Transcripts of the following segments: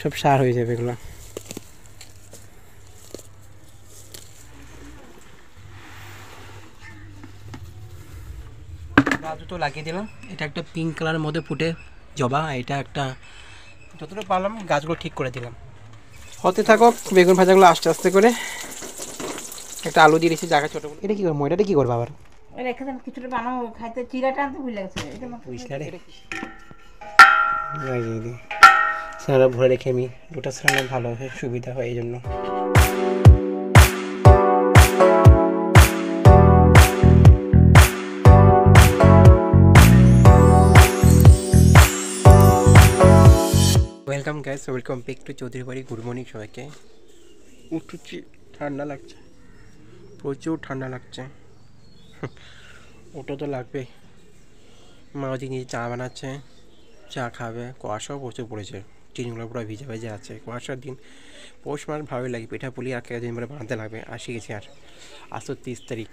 সব সার হয়ে যাবে এগুলো। গাছ দুটো লাগিয়ে দিলাম। এটা একটা পিঙ্ক কালারের মধ্যে ফুটে জবা, এটা একটা যতটা পারলাম গাছগুলো ঠিক করে দিলাম। হতে থাকো বেগুন ভাজাগুলো আস্তে আস্তে করে। একটা আলু দিয়ে দিয়েছি জায়গা ছোটো। এটা কী করবো, এটা কী করবো আবার রেখে দেন কিছুটা বানাবো, খাইতে চিরাটা আনতে ভুলে গেছে। এটা লাগিয়ে দিই, সেটা ভরে রেখে আমি দুটা সারানো ভালো হয়, সুবিধা হয় এই জন্য। Welcome guys, welcome back to Chowdhury বাড়ি। গুড মর্নিং সবাইকে। উঠছি, ঠান্ডা লাগছে, প্রচুর ঠান্ডা লাগছে। ওটা তো লাগবেই। মা ওদিকে নিজে চা বানাচ্ছে, চা খাবে। কুয়াশাও প্রচুর পড়েছে, চিনিগুলো পুরো ভিজে ভিজে আছে। কুয়াশার দিন পৌষ মাস ভালোই লাগে, পিঠা পুলি আর কয়েকদিন পরে বানাতে লাগবে। আসি গেছি আর আজ তো 30 তারিখ,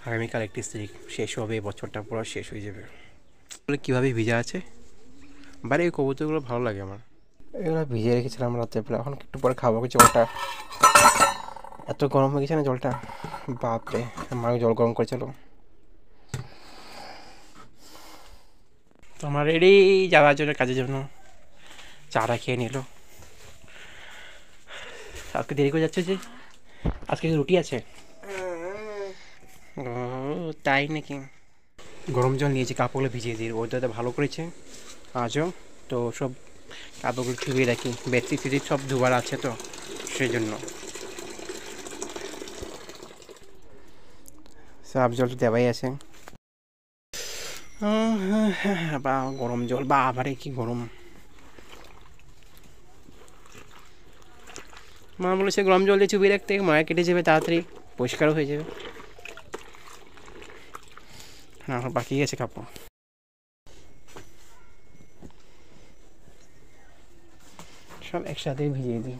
আগামীকাল 31 তারিখ শেষ হবে, বছরটা পুরো শেষ হয়ে যাবে। কীভাবে ভিজে আছে বাড়ি, এই কবুতরগুলো ভালো লাগে আমার। এগুলো ভিজিয়ে রেখেছিলাম রাত্রেবেলা, এখন একটু পরে খাবো। জলটা এত গরম হয়ে গেছে না জলটা, বাপরে। মা জল গরম করেছিল। তো আমার রেডি যাওয়ার জন্য, কাজের জন্য। চাটা খেয়ে নিল। আজকে দেরি করে যাচ্ছে যে, আজকে রুটি আছে। ও তাই নাকি। গরম জল নিয়েছি, কাপড়গুলো ভিজিয়ে দিই। ওইটাতে ভালো করেছে আজও। তো সব কাপড়গুলো ধুয়ে রাখি, বেডশিট ফিট সব ধোয়ার আছে তো সেই জন্য। সাফ জল তো দেওয়াই আছে। বা গরম জল, বা আবারে কি গরম। মা বলেছে গরম জল দিয়ে চুপিয়ে রাখতে, মায়া কেটে যাবে তাড়াতাড়ি, পরিষ্কারও হয়ে যাবে। হ্যাঁ, এখন বাকি আছে কাপড়, সব একসাথে ভিজিয়ে দিই।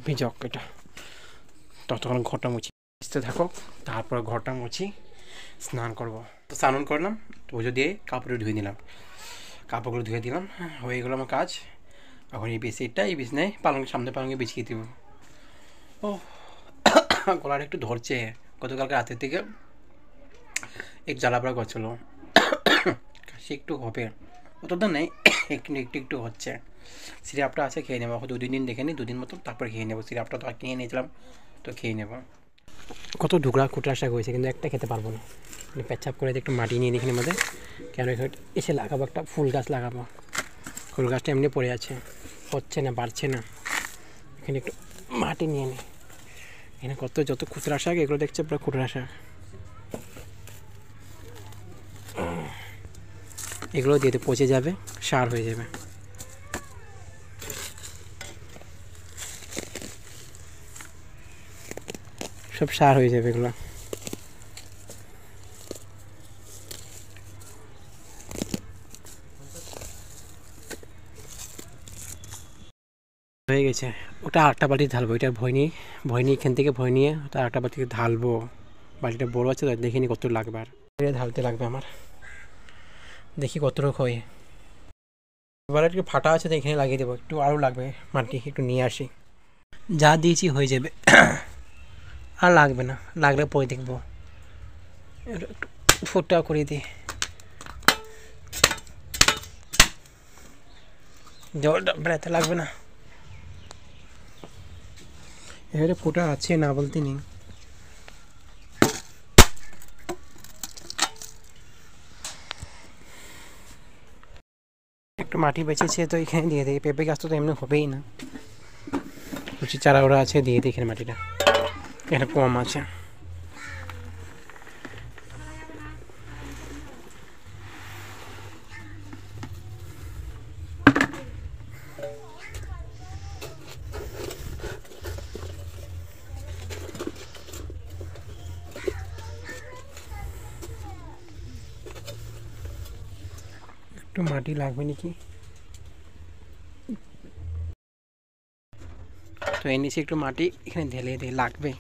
ভিজক এটা, ততক্ষণ ঘরটা মুছি, ভিজতে থাকো। তারপর ঘরটা মুছি, স্নান করব। তো স্নান করলাম, পুজো দিয়ে কাপড় ধুয়ে দিলাম, কাপড়গুলো ধুয়ে দিলাম। হয়ে গেলো আমার কাজ। এখন এই বেডশিটটা এই বিছনায় পালঙ্কের সামনে পালঙ্কে বিছিয়ে দেবো। ও গলাটা একটু ধরছে, গতকালকে রাতের থেকে এক জ্বালাপড়া করছিল, সে একটু হবে, অতটা নেই, একটু একটু একটু হচ্ছে। সিরাপটা আছে, খেয়ে নেবো। হয়তো 2 দিন দেখে নিই, 2 দিন মতো, তারপর খেয়ে নেবো। সিরাপটা তো কিনে নিয়েছিলাম, তো খেয়ে নেবো। কত ঢুকরা কুটরা শাক হয়েছে, কিন্তু একটা খেতে পারবো না। পেচ্ছাপ করে একটু মাটি নিয়ে এখানে মধ্যে, কেন এসে লাগাবো একটা ফুল গাছ লাগাবো। ফুল গাছটা এমনি পড়ে আছে, হচ্ছে না, বাড়ছে না। এখানে একটু মাটি নিয়ে নিই। এখানে কত যত খুচরা শাক, এগুলো দেখছে পুরো খুচরা শাক। এগুলো দিয়ে পচে যাবে, সার হয়ে যাবে। সব সার হয়ে যাবে এগুলো। হয়ে গেছে, ওটা আরেকটা বালতি ঢালবো। এটা ভয় নিয়ে এখান থেকে ভয় নিয়ে ওটা আরেকটা বালতিকে ঢালবো। বালতিটা বড়ো আছে তো, দেখিনি কত লাগবে, আর ঢালতে লাগবে আমার। দেখি কত রোগ হয়। এবার একটু ফাটা আছে তো, এখানে লাগিয়ে দেবো। একটু আরও লাগবে মাটি, একটু নিয়ে আসি। যা দিয়েছি হয়ে যাবে, আর লাগবে না। লাগলে পরে দেখবো। একটু ফুটটা করে দিই, জলটা বেড়াতে লাগবে না। এবারে ফোটা আছে, না বলতে নেই। একটু মাটি বেঁচেছে তো এখানে দিয়ে দিই। পেঁপে গাছ তো এমনি হবেই না, লুচি চারা ওরা আছে, দিয়ে দিই এখানে মাটিটা। এখানে কম আছে। একটু মাটি লাগবে নাকি, তো এর নিচে একটু মাটি এখানে ঢেলে দিয়ে লাগবে।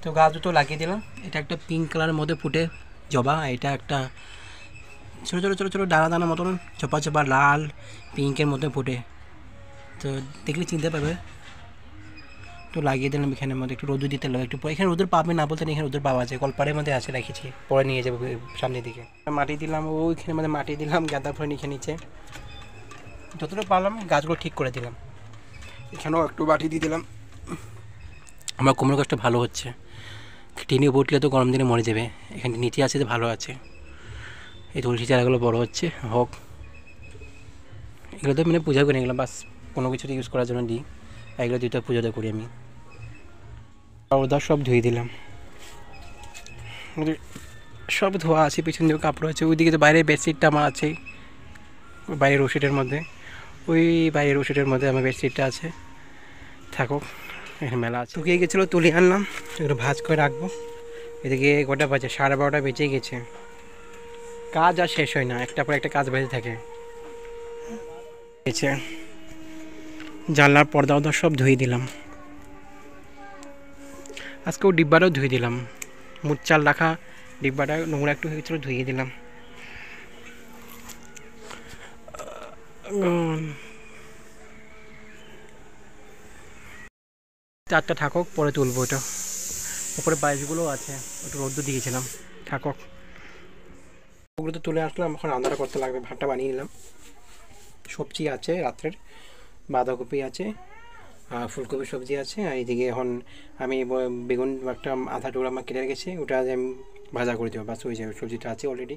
তো গাছ দুটো লাগিয়ে দিলাম। এটা একটা পিঙ্ক কালারের মধ্যে ফুটে জবা, এটা একটা ছোটো ছোটো ছোটো ছোটো দানা দানা মতন চপা চপা লাল পিঙ্কের মধ্যে ফুটে, তো দেখলে চিনতে পারবে। তো লাগিয়ে দিলাম এখানের মধ্যে, একটু রোদু দিতে লাগবে একটু পরে। এখানে রোদের পাবে না বলতে এখানে রোদের পাওয়া যায়, কলপাড়ের মধ্যে আছে রেখেছি, পরে নিয়ে যাবো সামনের দিকে। মাটি দিলাম ওইখানে মধ্যে মাটি দিলাম, গাঁদা ফুল নিচে নিচে যতটা পারলাম গাছগুলো ঠিক করে দিলাম। এখানেও একটু মাটি দিয়ে দিলাম। আমার কুমড়ো গাছটা ভালো হচ্ছে, টিনে উঠলে তো গরম দিনে মরে যাবে, এখানে নিচে আছে তো ভালো আছে। এই তুলসী চারাগুলো বড়ো হচ্ছে হোক, এগুলো তো মানে পূজা করে নিলাম, বাস কোনো কিছুতে ইউজ করার জন্য দিই, এগুলো দুটো পুজোটা করি আমি। ওদা সব ধুয়ে দিলাম, সব ধোয়া আছে, পিছন দিকে কাপড় আছে, ওইদিকে তো বাইরের বেডশিটটা আমার আছে, বাইরের রশিটের মধ্যে, ওই বাইরের রশিটের মধ্যে আমার বেডশিটটা আছে, থাকুক এখানে মেলা আছে। শুকিয়ে গেছিলো তুলে আনলাম, এগুলো ভাজ করে রাখবো। এদিকে কটা বাজে, 12:30 বেজে গেছে, কাজ আর শেষ হয় না, একটা পর একটা কাজ বেজে থাকে। জানলার পর্দা ওদা সব ধুয়ে দিলাম, আজকেও ডিব্বাটাও ধুয়ে দিলাম, মুট চাল রাখা ডিব্বাটা নোংরা একটু হয়ে গেছিলো, ধুয়ে দিলাম। চারটা থাকুক, পরে তুলবো। এটা উপরে বাইশগুলো আছে, একটু রোদ্দু দিয়েছিলাম, থাকুক। ওগুলো তো তুলে আসলাম, এখন রান্নাটা করতে লাগবে। ভাতটা বানিয়ে নিলাম, সবজি আছে রাত্রের, বাঁধাকপি আছে আর ফুলকপি সবজি আছে, আর এইদিকে এখন আমি বেগুন একটা আধা টুকরা আমার কেটে রেখেছি, ওটা আমি ভাজা করে দেবো, বাস হয়ে যাবে। সবজিটা আছে অলরেডি,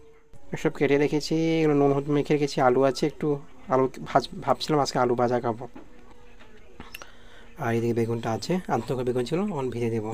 সব কেটে রেখেছি, এগুলো নুন হলুদ মেখে রেখেছি। আলু আছে একটু, আলু ভাবছিলাম আজকে আলু ভাজা খাবো। আর এদিকে বেগুনটা আছে, আন্তকা বেগুন ছিল, অন ভেজে দেবো।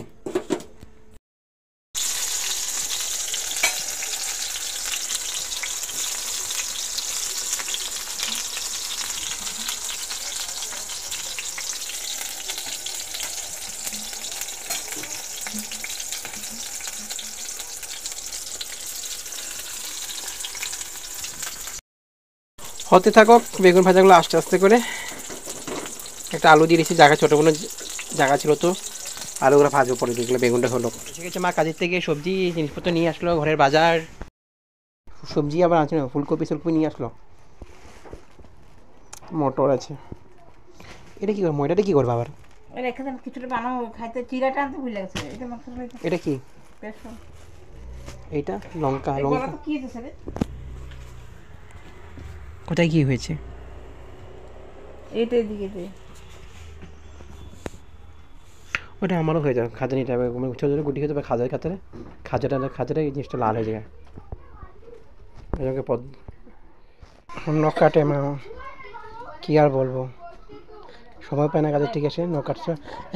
হতে থাকুক বেগুন ভাজাগুলো আস্তে আস্তে করে। একটা আলু দিয়ে দিয়েছি, জায়গা ছোটো কোনো জায়গা ছিল, তো আলুগুলো ভাজবো পরে, যেগুলো বেগুনটা হলো। ঠিক আছে, মা কাজের থেকে সবজি জিনিসপত্র নিয়ে আসলো, ঘরের বাজার সবজি আবার আছে না, ফুলকপি নিয়ে আসলো, মটর আছে। এটা কী করবো, এটা কী করবো আবার? এখানে কিছুটা বানাবো, খাইতে চিরাটা আনতে ভুলে গেছে। এটা মাত্র এটা কি? বেসন। এইটা লঙ্কা লঙ্কা কি হয়েছে রে? কোথায় কি হয়েছে? এইটা এদিকে দে। ওটা আমারও হয়ে যাবে, খাজা নিতে হবে, ছোটো ছোটো গুটি খেতে হবে, খাজাটা এই জিনিসটা লাল হয়ে যায়, এটাকে নখ কাটে মা, কী আর বলবো, সময় পায় না কাজের ঠিক আছে, নখ কাটছে।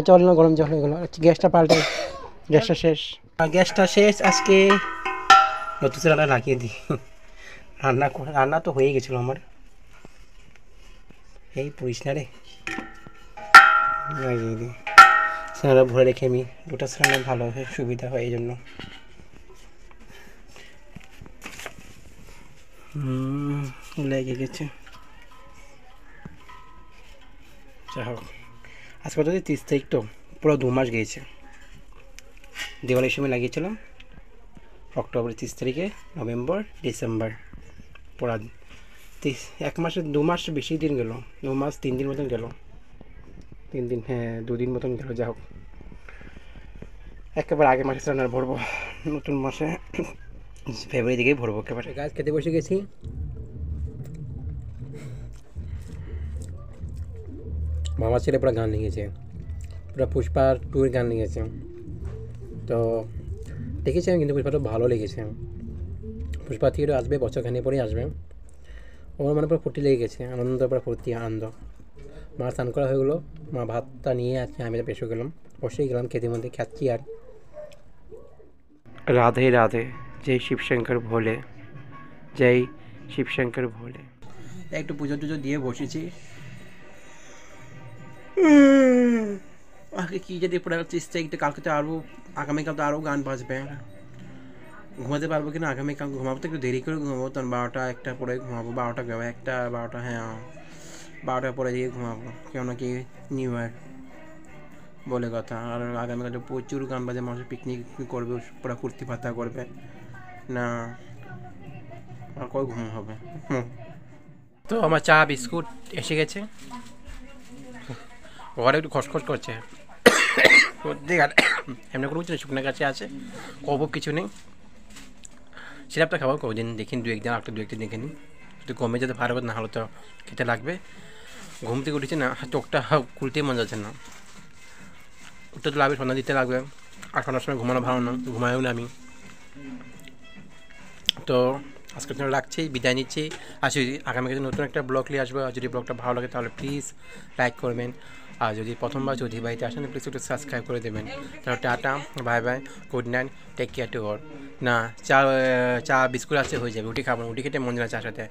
চল না, গরম জল হয়ে গেলো, গ্যাসটা পাল্টে, গ্যাসটা শেষ, গ্যাসটা শেষ আজকে, নতুন রান্না লাগিয়ে দিই। রান্না তো হয়ে গেছিলো আমার, এই পুরিস না রে, লাগিয়ে দিই। সিলিন্ডার ভরে রেখে আমি দুটো সিলিন্ডার ভালো হয়, সুবিধা হয় এই জন্য। লেগে গেছে, যা হোক। আজকে তো 30 তারিখ, তো পুরো 2 মাস গিয়েছে। দিওয়ালির সময় লাগিয়েছিলাম অক্টোবর 30 তারিখে, নভেম্বর ডিসেম্বর, পুরা 1 মাসে 2 মাস বেশি দিন গেল, 2 মাস 3 দিন মতন গেল, 3 দিন, হ্যাঁ 2 দিন মতন গেল। যা হোক, একেবারে আগে মাসে সিলিন্ডার ভরবো, নতুন মাসে ফেব্রুয়ারি দিকেই ভরবো একেবারে। গাছ খেতে বসে গেছি, মামা ছেলে পুরো গান লিখেছে, পুরো পুষ্পা 2 এর গান লিখেছে, তো দেখেছি আমি, কিন্তু পুষ্পাটা ভালো লেগেছে। পুষ্পা 3 আসবে, বছরখানি পরেই আসবে। আমার মনে পুরো ফুর্তি লেগে গেছে, আনন্দ, পুরো ফুর্তি আনন্দ। মা স্নান করা হয়ে গেলো, মা ভাতটা নিয়ে আছে, আমি পেশো গেলাম, বসেই গেলাম খেতে, মধ্যে খাচ্ছি। আর রাধে রাধে, জয় শিবশঙ্কর ভোলে, জয় শিবশঙ্কর ভোলে। একটু পুজো টুজো দিয়ে বসেছি, আগে কী যদি পড়ে চেষ্টা একটু, কালকে তো আরও, আগামীকাল তো আরও গান বাজবে। ঘুমাতে পারবো কিনা আগামীকাল, ঘুমাবো তো একটু দেরি করে ঘুমাবো, তখন 12টা 1টা পরে ঘুমাবো, 12টা 1টা 12টা, হ্যাঁ 12টার পরে দিয়ে ঘুমাবো, কেন কি নিউ ইয়ার বলে কথা। আর আগামীকাল তো প্রচুর গান বাজে, মানুষ পিকনিক করবে, পুরো কুর্তি পাতা করবে না, আর কই ঘুম হবে। তো আমার চা বিস্কুট এসে গেছে, ঘরে একটু খসখস করছে, এমনি করে বুঝছি না, শুকনো গাছে আছে, কব কিছু নেই, সিরাপটা খাবো কদিন দেখি, দু একদিন একটা দু একদিন দেখে নিই, একটু কমে যেতে পারবে, না হলে তো খেতে লাগবে। ঘুম থেকে উঠেছে না, চোখটা খুলতেই মন যাচ্ছে না, উঠতে তো লাগবে, সন্ধ্যা দিতে লাগবে, আর সন্ধ্যার সময় ঘুমানো ভালো না, ঘুমায়ও না আমি। তো আজকের জন্য রাখছি, বিদায় নিচ্ছি, আর যদি আগামীকাল নতুন একটা ব্লগ নিয়ে আসবো, আর যদি ব্লগটা ভালো লাগে তাহলে প্লিজ লাইক করবেন, আর যদি প্রথমবার যদি বাড়িতে আসেন প্লিজ একটু সাবস্ক্রাইব করে দেবেন। তাহলে tata, bye bye, good night, take care to all. না চা বিস্কুট আসতে হয়ে যাবে, রুটি খাবো না, রুটি খেতে মন যায় না চার সাথে,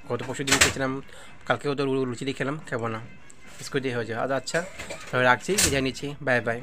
গত পরশু দিন খেয়েছিলাম, কালকেও তো লুচি দিয়ে খেলাম, খাবো না, বিস্কুট দিয়ে হয়ে যাবে। আচ্ছা, তাহলে রাখছি, বিদায় নিচ্ছি, বাই বাই।